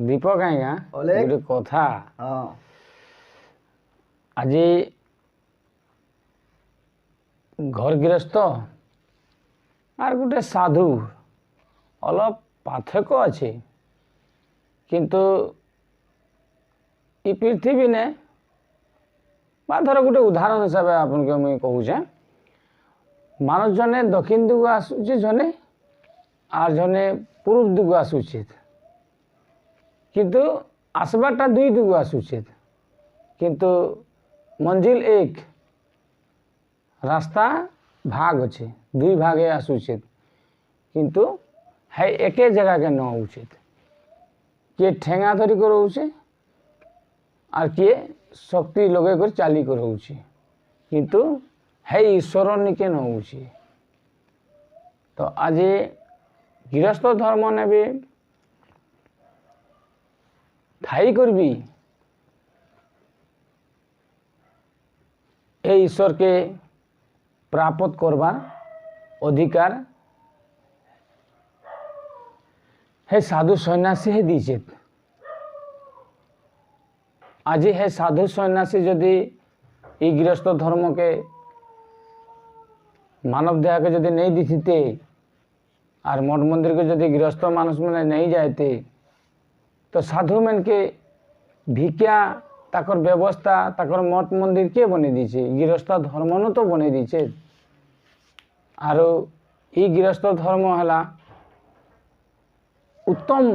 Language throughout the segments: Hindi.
दीपक आज्ञा गोटे कथा आज घर गृहस्थ आर गोटे साधु अलग पार्थक्य अच्छे किंतु ई पृथ्वी ने धर गोटे उदाहरण हिसाब से आपन के मुझे कहूचे मानव जने दक्षिण दिगु आसुचे जने आर जने पूर्व दिगु आसुचे किंतु आसबाटा दुई दिगु आसुचे किंतु मंजिल एक रास्ता भाग अच्छे दुई भागे आसुचे किंतु है एक जगह के न उचित किए ठेंगा धरी कर रोचे आर किए शक्ति लगे कर चाली कर रोचे किंतु है ईश्वर निके न उची तो आज गृहस्थ धर्म ने भी थाई कर भी ए ईश्वर के प्राप्त करबार अधिकार है साधु सन्यासी है दीचे आज है साधु सन्यासी यदि ई गृहस्थ धर्म के मानव देह के यदि नहीं दिखते आर मठ मंदिर के यदि गृहस्थ मानुष मैंने नहीं जाते तो साधु मन के भिक्षा ताकर व्यवस्था ताकर मठ मंदिर के बने दीचे गृहस्थ धर्म न तो बने दीचे आर ई गृहस्थ धर्म है उत्तम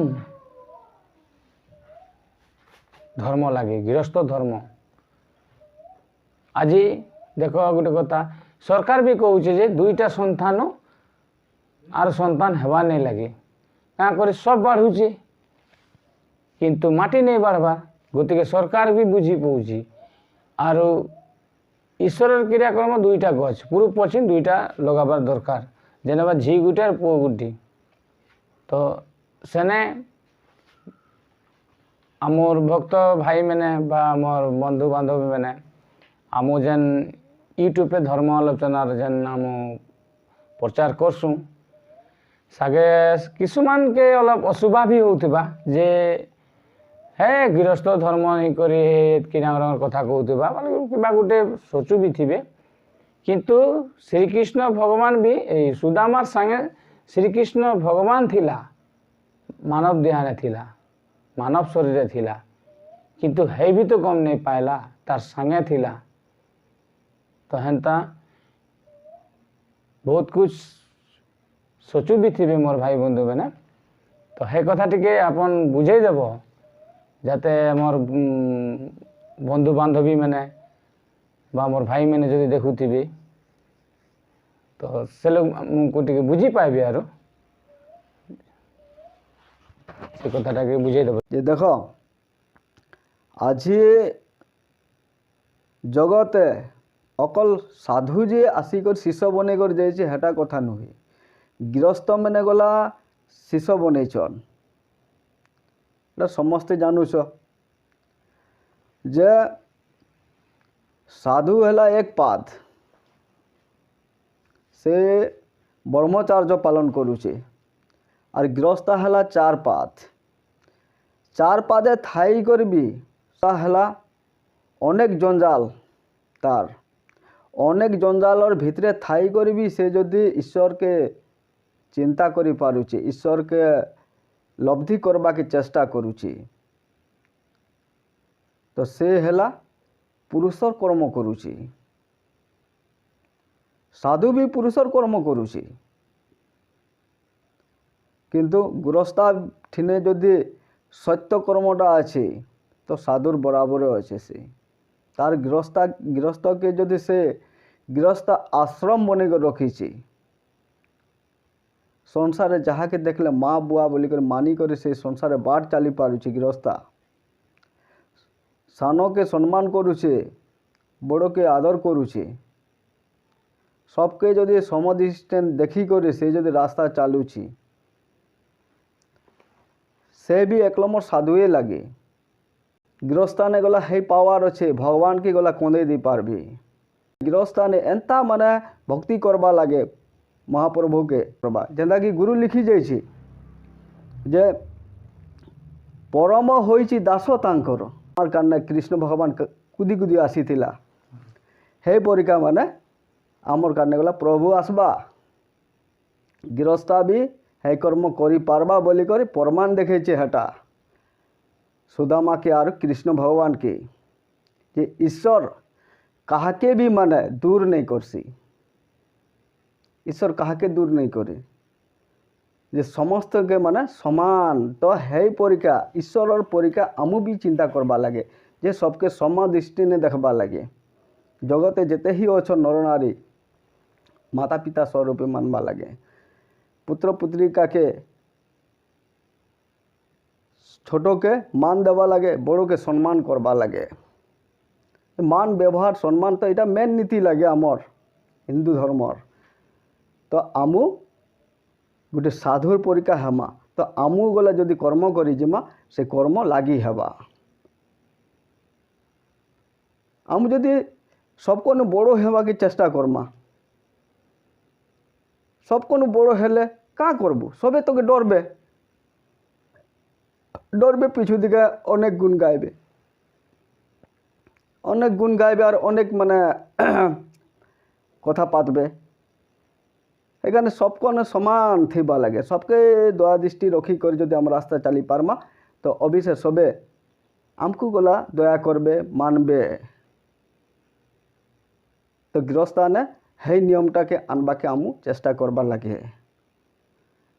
धर्म लगे गृहस्थ धर्म आज देख गोटे कथा सरकार भी कहूचे जे दुईटा संतान आर संतान हेबा नहीं लगे क्या करे सब बढ़ुचे किंतु माटी नहीं बढ़वार गति सरकार भी बुझी पाऊँ आर ईश्वर क्रियाक्रम दुईटा गछ पूर्व पश्चिम दुईटा लगाबार दरकार जेनेबा झी गुटे और पुओ गुटी तो सेने आमर भक्त भाई मैंने आमर बंधु बांधवी मैंने आम जेन यूट्यूब पे धर्म आलोचना जेन आम प्रचार करसुँ सागे किसुमान के अलग असुविधा भी होता जे है गृहस्थ धर्म नहीं करी कथा कहूबा कि गोटे सोचु भी थे किंतु श्रीकृष्ण भगवान भी सुदामार संगे श्रीकृष्ण भगवान थिला मानव देहाने थिला मानव शरीर थिला किंतु है भी तो कम नहीं पाइला तार संगे थिला तो हेन्ता बहुत कुछ सोचु भी थे मोर भाई बंधु मैंने तो है कथा टिके आपन बुझे देव जाते मोर बंधु बांधवी मैंने मोर भाई मैंने जदि देखुथी तो से लोग को टिके बुझी पाइबे आरो से कथाटा के बुझे देव जे देख आज जगते अकल साधु जे आसिक शिष्य बनईकर जाइए हेटा कथा नुहे गृहस्थ मैंने गला शिष्य बनईचन समस्ते जानूच जे साधु है एक पाद से ब्रह्मचार्य पालन करुचे और गृहस्थ है चार पादे थाई कर भी है अनेक जंजाल तार अनेक जंजालर भितरे थाई कर भी से जदि ईश्वर के चिंता करि पारुचे ईश्वर के लब्धि करबा की चेष्टा करुची तो से हेला पुरुषर कर्म करुची साधु भी पुरुषर कर्म करुची किंतु गृहस्था ठिने जदि सत्य कर्मटा अच्छे तो साधुर बराबर अच्छे से तार गृहस्थ के जदि से गृहस्थ आश्रम बने कर रखी संसार जहाँ के देखले माँ बुआ बोलिक मानिक से संसार बाट चली पारुचे गृहस्था सानो के सम्मान करुचे बड़ के आदर करुचे सबके जदि समदृष्टि देखिक से जदि रास्ता चलुची से भी एक नंबर साधुए लगे गृहस्थाने गला हे पावर अच्छे भगवान की गला कंदे दी पारबी गृहस्थाने एंता माने भक्ति करबा लगे महाप्रभु के प्रभा जेंदा कि गुरु लिखी जाइए जे परम होइछि दास तांकर आर काने कृष्ण भगवान कुदी कुदी आसीथिला हे परिका माने आमर काने गला प्रभु आसबा गृहस्था भी हे कर्म करि पारबा बोली कर प्रमाण देखेछे हेटा सुदामा के आर कृष्ण भगवान के जे ईश्वर काहाके भी माने दूर नहीं करसी ईश्वर काहाके दूर नहीं करे जे समस्त के माने समान तो है परिका ईश्वर परिका आमु भी चिंता करबा लगे जे सबके सम दृष्टि ने देखबा लगे जगते जेते ही अच्छ नर नारी माता पिता स्वरूपे मानबा लगे पुत्र पुत्रिका के छोटो के मान देवा लगे बड़ो के सम्मान करबा लगे मान व्यवहार सम्मान तो यहाँ मेन नीति लगे आमर हिंदू धर्मर तो आमु गोटे साधुर परिका हेमा तो आमु गला जदि कर्म करी जिमा से कर्म लागी हेबा आमु जदि सबको बड़ो हेबा के चेष्टा करमा सबको बड़ो हेले का करबू सबे तो डरबे डरबे पिछु दिके अनेक गुण गाइबे और अनेक माने कथा पातबे एखाने सबको समान थीबा लगे सबके दया दृष्टि रखी कर जदि आम रास्ता चली पारमा तो अभिशे सबे आमको गला दया करबे मानबे तो गृहस्था ने हे नियमटा के आनबा के आमु चेष्टा करबा लगे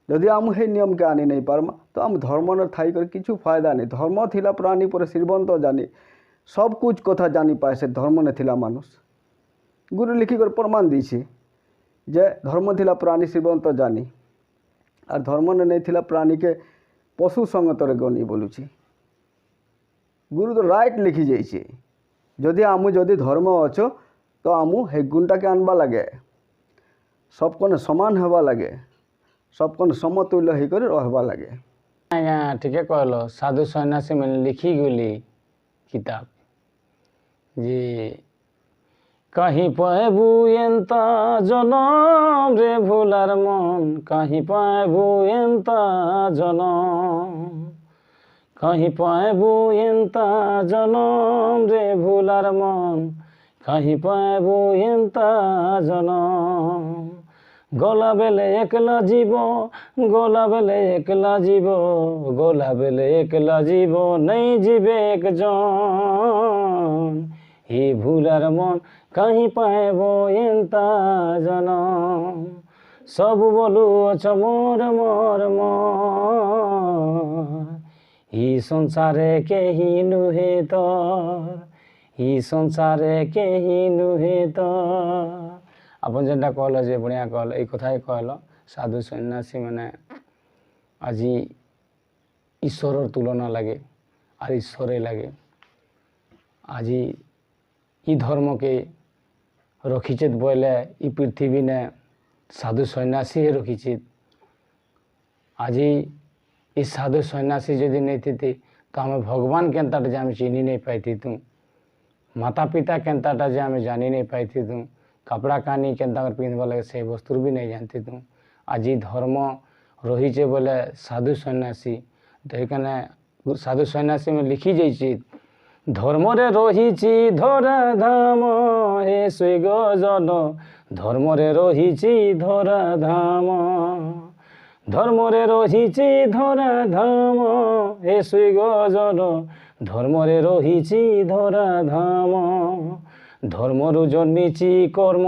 जदि आम हे नियम के आनी नहीं पारमा तो आम धर्म थाई कर किछु फायदा नहीं धर्म थिला प्राणी पर श्रीमंत जानी सब कुछ कथा जानी पाए से धर्म ने थिला मानुष गुरु लिखिक प्रमाण दीछे जे धर्म थिला प्राणी श्रीमंत जानी और धर्म ने नहीं थिला प्राणी के पशु संगतर गणी बोलुची गुरु तो राइट लिखी जाइए जदि आमु जदि धर्म अच्छो तो आमु हे गुणटा के आनबा लगे सबको समान हेबा लगे सबको समतुल्य होकर रहबा लगे आज्ञा ठीके कहल साधु सन्यासी मैंने लिखी गली किताब जी कहीं पाबू एंता जनम रे भूलार मन कहीं पाबू एंता जनम कहीं पाबू एंता जनम रे भूलार मन कहीं पाबू एंता जनम गला बेले एकला जीव गला बेले एकला जीव गला बेले एकला जीव नहीं जीवे एक जन ही भूलार मन कहीं पाएबो एंता जनम सब बोलू अछ मोर मोर मोर ही संसारे के ही नुहे तर ही संसारे के ही नुहे तर आपन जेनटा कहल जे बढ़िया कहल ये कथा कहल साधु सन्यासी मैंने आज ईश्वर तुलना लगे और ईश्वरे लगे आज ई धर्म के रखीचेत बोले ई पृथ्वी ने साधु सन्यासी ही रखीचेत आज ई साधु सन्यासी जदि नहीं थी तो हमें भगवान केनता जे आम चिन्ही नहीं पाई तू माता पिता केनता जे आम जानी नहीं पाई तू कपड़ा कानी केनता पिंधवा लगे से वस्तु भी नहीं जानती तू आज धर्म रहीचे बोले साधु सन्यासी तो ये साधु सन्यासी में लिखी जाइए धर्म रे रहीची धरा धाम हे स्वेग जन धर्म रे रहीची धरा धाम धर्म रे रहीची धरा धाम हे स्वेग जन धर्म रे रहीची धरा धाम धर्मरु जन्मिची कर्म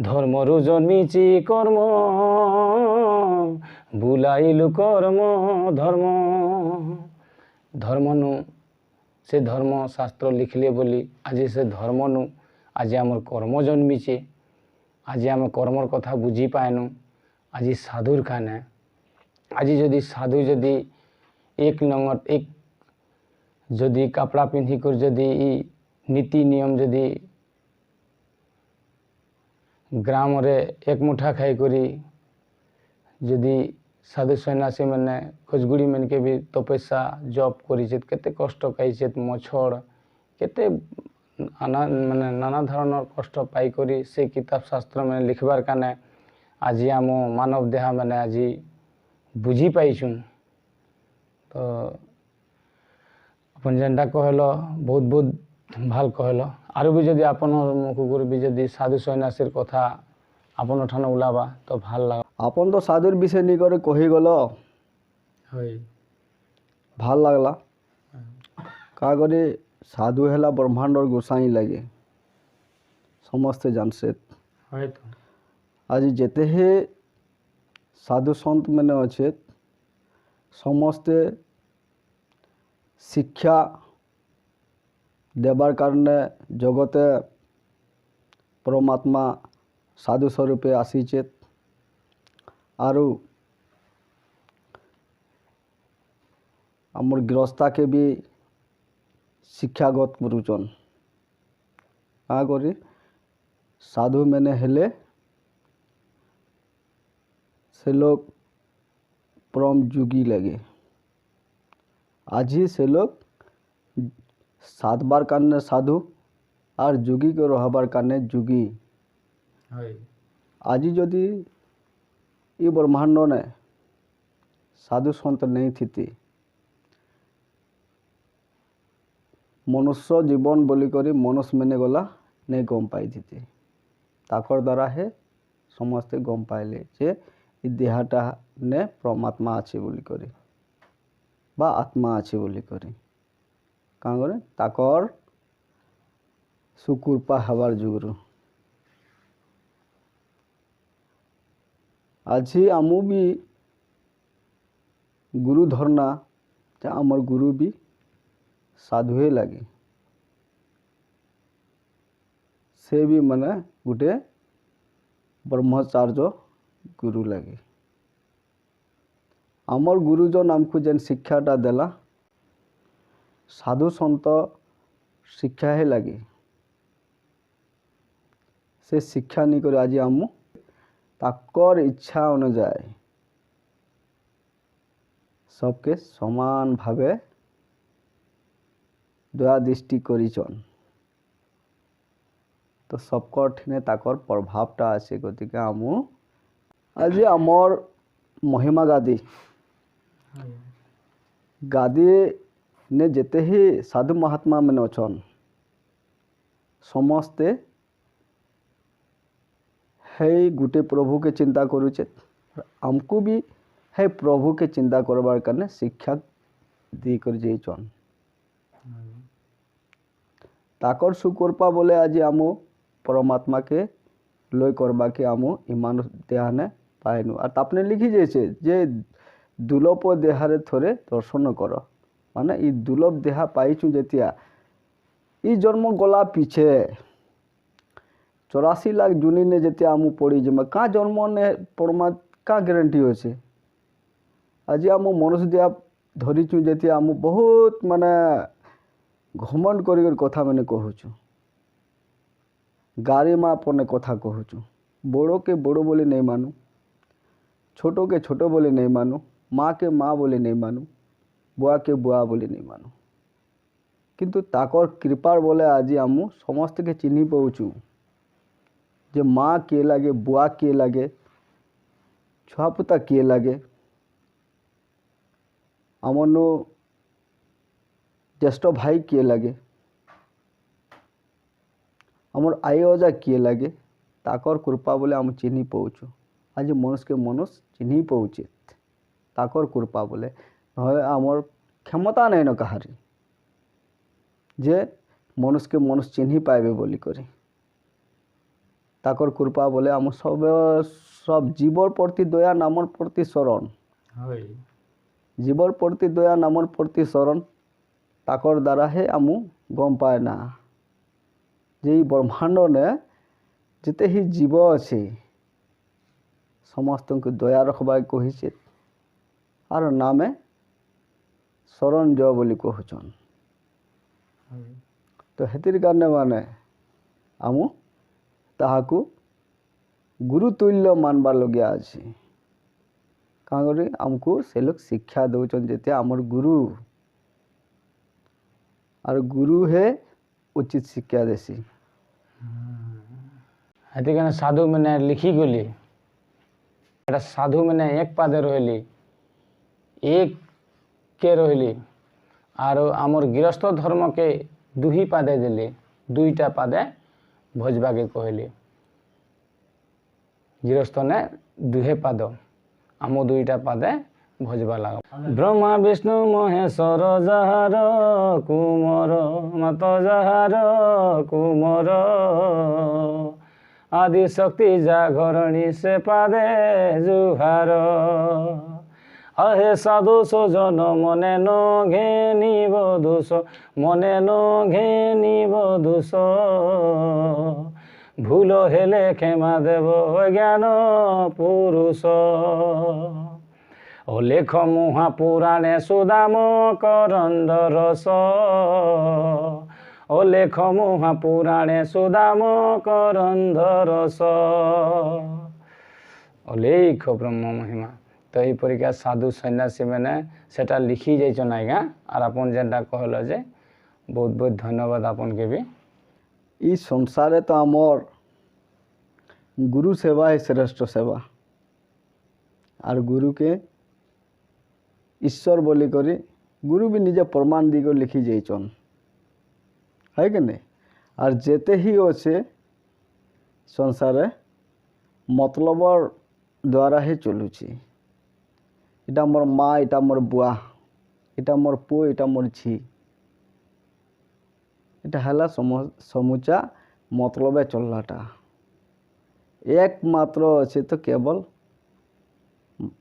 धर्मरु जन्मिची कर्म बुलाइलु कर्म धर्म धर्मनु से धर्म शास्त्र लिखले बोली आज से धर्मनु आज आमर कर्म जन्मिचे आज आम कर्मर कथा बुझी पाएनु आज साधुर खाने आज जदि साधु जदि एक नंगट एक जदि कपड़ा पिंधिकर जदि नीति नियम जदि ग्राम रे एक मुठा खाई करी जदि साधु सन्यासी मैंने खोजगुड़ी मन के भी तपस्या जप करते कष्ट खाई मछड़ केते माने नाना धरण कष्ट पाई करी से किताब शास्त्र में लिखबार काने आज आम मानव देहा मैंने आज बुझी पाइछुं तो अपन जेनटा कहल बहुत बहुत ভাল कहल आरो भी जदि आपन मुखुर भी जदि साधु सन्यासीर कथा आपन ठान ओलाबा तो ভাল लाग आपन तो साधुर विषय नहीं करे कही गल হয় ভাল लागला का करे साधु हेला ब्रह्मांडर गोसाई लगे समस्ते जानसे হয় তো आज जेते ही साधु सन्त मैंने अच्छे समस्ते शिक्षा देवार कारणे जगते परमात्मा साधु स्वरूपे आसीचे आरु आमर गृहस्था के भी शिक्षागत करुचन का करी साधु मैंने हेले से लोग परम जुगी लगे आज ही से लोग साधबार कारणे साधु और जुगी के रहबार कारणे जुगी হয় आज जदि ये ब्रह्मांड ने साधु सन्त नहीं थी मनुष्य जीवन बोली करी मनुष्य मैंने गला नहीं गम पाई थी ताकर द्वारा है समस्ते गम पाइले जे इ देहाटा ने परमात्मा आछे बोली करी बा आत्मा आछे बोली करी काँ करे ताकर सुकृपा हबार जुगरू आज आमु भी गुरु धरना जा आमर गुरु भी साधुए लगे से भी माने गोटे ब्रह्मचार्य गुरु लगे आमर गुरुजन आमको जेन शिक्षाटा देला साधु सन्त शिक्षा है लगे से शिक्षा नहीं कर आज आम ताकर इच्छा अनुजाई सबके समान भावे दया दृष्टि करिचन तो सबकर ठिने ताकर प्रभावटा आछे गतिके आमु आज आमर महिमा गादी गादी ने जेते ही साधु महात्मा मैंने अछन समस्ते है गुटे प्रभु के चिंता करुचे आमको भी है प्रभु के चिंता करबार कारणे शिक्षा दी कर जेचन ताकर सुकृपा बोले आज आमु परमात्मा के लय करबा के आमु इमान देहाने पाइनु और आपने लिखी जाइए जे दुलभ देहारे थोड़े दर्शन कर माने इ दुलभ देहा पाइचु जेतिया इ जन्म गला पीछे 84 लाख जुनी ने जेतिया आमु पड़ी जमा का जन्म ने परमा का गारंटी होছে आज आमु मनुष्य देहा धरिचु जेतिया आमु बहुत माने घमंड कर कथा मैंने कहूँ गाड़ी माँ अपने कथा कहूँ बड़ो के बड़ो बोले नहीं मानू छोटो के छोटो बोले नहीं मानू माँ के माँ बोले नहीं मानू बुआ के बुआ बोले नहीं मानू किंतु ताकर कृपार बोले आज आमु समस्त के चिन्ह पाऊँ जे माँ किए लगे बुआ किए लगे छुआपुता किए लगे आमनो ज्येष्ठ भाई किए लगे आमर आई अजा किए लगे ताकर कृपा बोले आम चिन्ह पाऊँ आज मनुष्य के मनुष्य चिन्ह पाऊचे ताकर कृपा बोले ना आमर क्षमता नहीं न कहारी जे मनुष्य के मनुष्य चिन्ह पाइबे बोली करी ताकर कृपा बोले आम सब सब जीवर प्रति दया नामर प्रति शरण जीवर प्रति दया नामर प्रति शरण ताकर द्वारा है आमु गम पाए ना जे ब्रह्मांड ने जिते ही जीव अच्छे समस्त को दया रखबा कही और नामे शरण जय बोली कहचन तो हेतिर कारणे माने आमु ताहाकु गुरुतुल्य मानबार लगे आज कहाँ करी आमको से लोग शिक्षा दौचन जेते आमर गुरु और गुरु है उचित शिक्षा देसी हेती कारण साधु मैंने लिखी गली साधु मैंने एक पादे रहली एक के रहली आर आमर गृहस्थ धर्म के दुही पादे देले दुईटा पादे भजवा के कहले गृहस्थ ने दुहे पाद आम दुईटा पादे भजवा लगा ब्रह्मा विष्णु महेश्वर जहार कुमर मत जहार कुमर आदि शक्ति जागरणी से पादे जुहार अहे साधु सजन मने न घेनिब दोष मने न घेनिब दोष भूल हेले क्षमा देव ज्ञान पुरुष लेख महापुराणे सुदाम करंद रस लेख महापुराणे सुदाम करंद रस लेख ब्रह्म महिमा तो यही परिका साधु सन्यासी मैंने सेटा लिखी जाइछन आज्ञा और आपन जेनटा कहल जे बहुत बहुत धन्यवाद आपन के भी ई संसार तो आमर गुरु सेवा है श्रेष्ठ सेवा और गुरु के ईश्वर बोली करी गुरु भी निजे प्रमाण दी को लिखी जाइछन है कि नहीं और जेते ही अच्छे संसार मतलबर द्वारा ही चलुची इटा मोर माँ इटा मोर बुआ इटा मोर पु इटा मोर झी इटा है समूचा मतलब चललाटा एकमात्र अच्छे तो केवल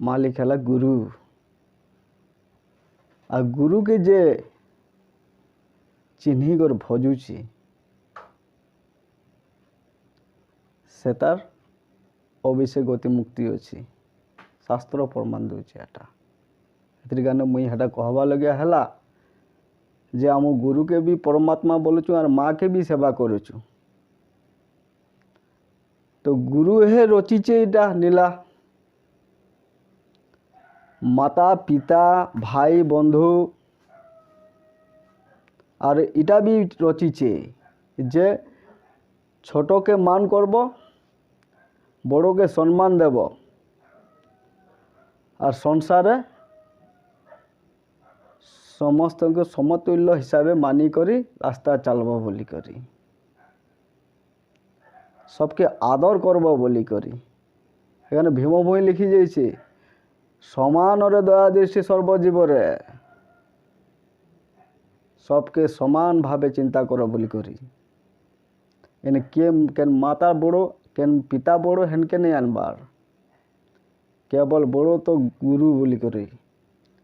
मालिक है गुरु आ गुरु के जे चिन्ही कर भजुची से तार अभिषेक गति मुक्ति अच्छी शास्त्र प्रमाण दूचे एटा मुई हेटा कहवा लगे है जे आम गुरु के भी परमात्मा बोलुचु और माँ के भी सेवा करुचु तो गुरु है रचिचे इटा नीला माता पिता भाई बंधु और इटा भी रचिचे जे छोटो के मान करब बड़ो के सम्मान देव और संसार समस्त को समतुल्य हिसाब मानी करी रास्ता चलब बोली करी सबके आदर करब बोली करी एखाने भीमभूमि लिखी जाइए समान रे दया दृष्टि सर्वजीवरे सबके समान भावे चिंता करो बोली करी एने केन माता बड़ो केन पिता बड़ो हेन के नहीं आनबार केवल बड़ो तो गुरु बोली करी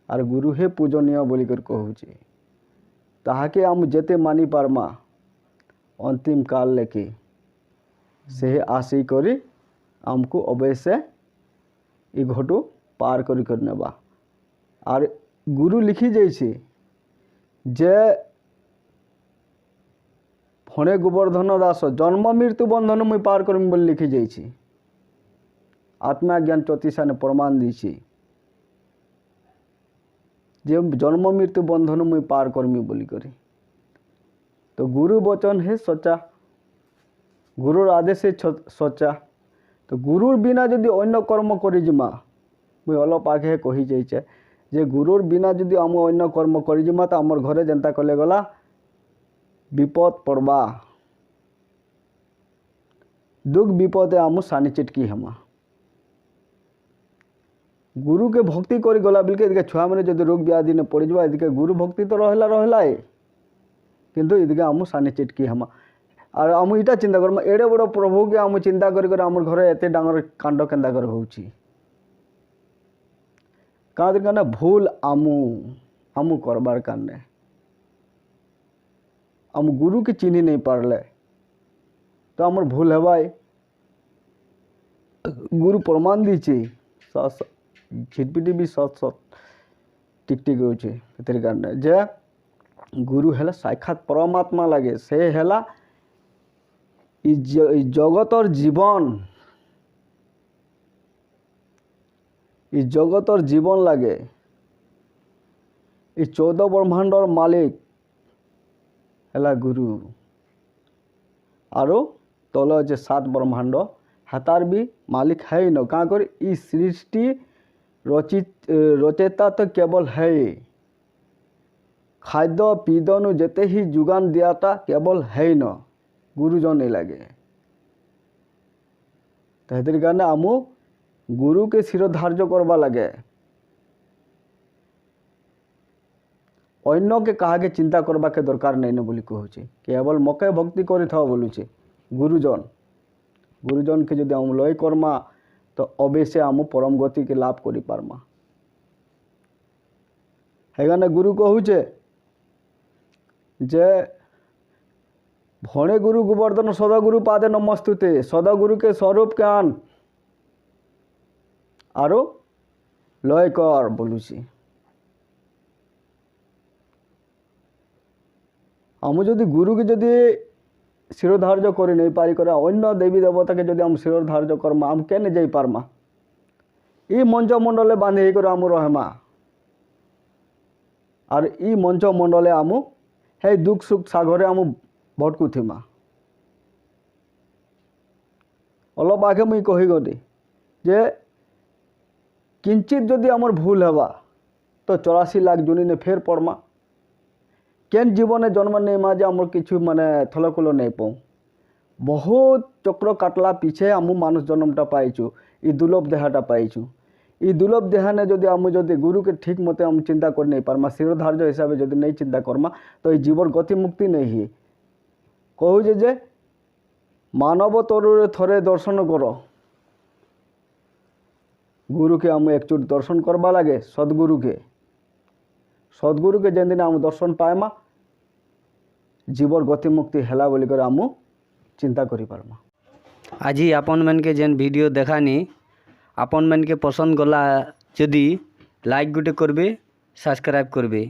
और गुरु हे पूजनीय बोली कर कहूची ताहाके आम जेते मानी पारमा अंतिम काल लेके से आशी करी आमको अवश्य ई घटू पार करी कर नेबा और गुरु लिखी जाइए जे फणे गोवर्धन दास जन्म मृत्यु बंधन मुई पार करमी बोली लिखी जाइए आत्मा ज्ञान चौतीसा ने प्रमाण दीची जे जन्म मृत्यु बंधन मुई पार करमी बोली करी तो गुरु वचन है सच्चा गुरुर आदेश है सच्चा तो गुरुर बिना जदि अन्य कर्म करी जिमा मुई अलप आगे कही जाइए जे गुरुर बिना जदि आम अन्य कर्म करी जिमा तो आमर घरे जेनता कले गला विपद पड़वा दुख विपदे आम सानी चिटकी हेमा गुरु के भक्ति करी गला बिल्के छुआ मैंने जब रोग व्याधि ने पड़ जा इदिके गुरु भक्ति तो रहला किंतु इदिके आम सानी चिटकी हेमा और आम इटा चिंता कर एड़े बड़ प्रभु के आम चिंता कर आम घर एत डांगर कांड केन्दा कर होउची क्या भूल आमू करबार काने आम गुरु के चिन्ही नहीं पारले तो आमर भूल है भाई गुरु प्रमाण दीची झिटपिटी भी सत सत टिकटिक होती कारण जे गुरु है साक्षात परमात्मा लगे से है जगतर जीवन इ जगतर जीवन लगे 14 ब्रह्मांडर मालिक है गुरु आरो तले जे 7 ब्रह्मांड हातार भी मालिक है ही न क्या कर सृष्टि रचेता तो केवल है ଖାଦ୍ୟ ପିଦନୁ ଯେତେ ହିଁ ଯୋଗାନ ଦିଆଟା କେବଳ ହେଇନ ଗୁରୁଜନ ନେଇ ଲାଗେ ସେଥିର କାରଣେ ଆମୁ ଗୁରୁକେ ଶିର ଧାର୍ଯ୍ୟ କରବା ଲାଗେ ଅନ୍ୟକେ କାହାକେ ଚିନ୍ତା করবাকে দরকার নাই না বলি কହୁଛି কেবল মকে ভক্তি କରିଥାଅ ବୋଲୁଛି গুরুজনকে যদি আমি লয় কর্মা তো অবশ্যই আমি পরম গতিকে লাভ করি পারমা সেখানে গুরু কହୁছে যে ভণে গুরু গোবর্ধন সদগুরু পাদে নমস্তুতে সদগুরুকে স্বরূপ জ্ঞান আরো লয় কর বলুছি আমি যদি গুরুকে যদি শিরোধার্য করে নেই পারি করে অন্য দেবী দেবতাকে যদি আমি শিরোধার্য করমা আমি কেনে যাই পারমা ই মঞ্চমণ্ডলে বাঁধি হয়ে করে আমি রহমা আর ই মঞ্চমণ্ডলে আমি হে দুঃখ সুখ সাগরে আমি ভটকুথিমা অলপ আগে মুই কহিগলি যে কিঞ্চিত যদি আমার ভুল হবা তো 84 লাখ জুনিনে ফের পড়মা কেন জীবনে জন্ম নেই মা যে আমার কিছু মানে থলকুলো নেই পাও বহুত চক্র কাটলা পিছে আমি মানুষ জন্মটা পাইছু এই দুর্লভ দেহাটা পাইছু এই দুর্লভ দেহানে যদি আমি যদি গুরুকে ঠিক মতে আমি চিন্তা করে নেই পারমা শিরোধার্য হিসাবে যদি নেই চিন্তা করমা তো এই জীবর গতি মুক্তি নেই হি কহুছে যে মানব তরুরে থরে দর্শন কর গুরুকে আমি একচুট দর্শন করবা লাগে সদ্গুরুকে যেদিন আমি দর্শন পাইমা জীবর গতিমুক্তি হেলা বলি করে আমি চিন্তা করি পারমা आज आपण मन के जेन वीडियो देखानी आपण मन के पसंद गला जदि लाइक गुटे करबे सब्सक्राइब करबे।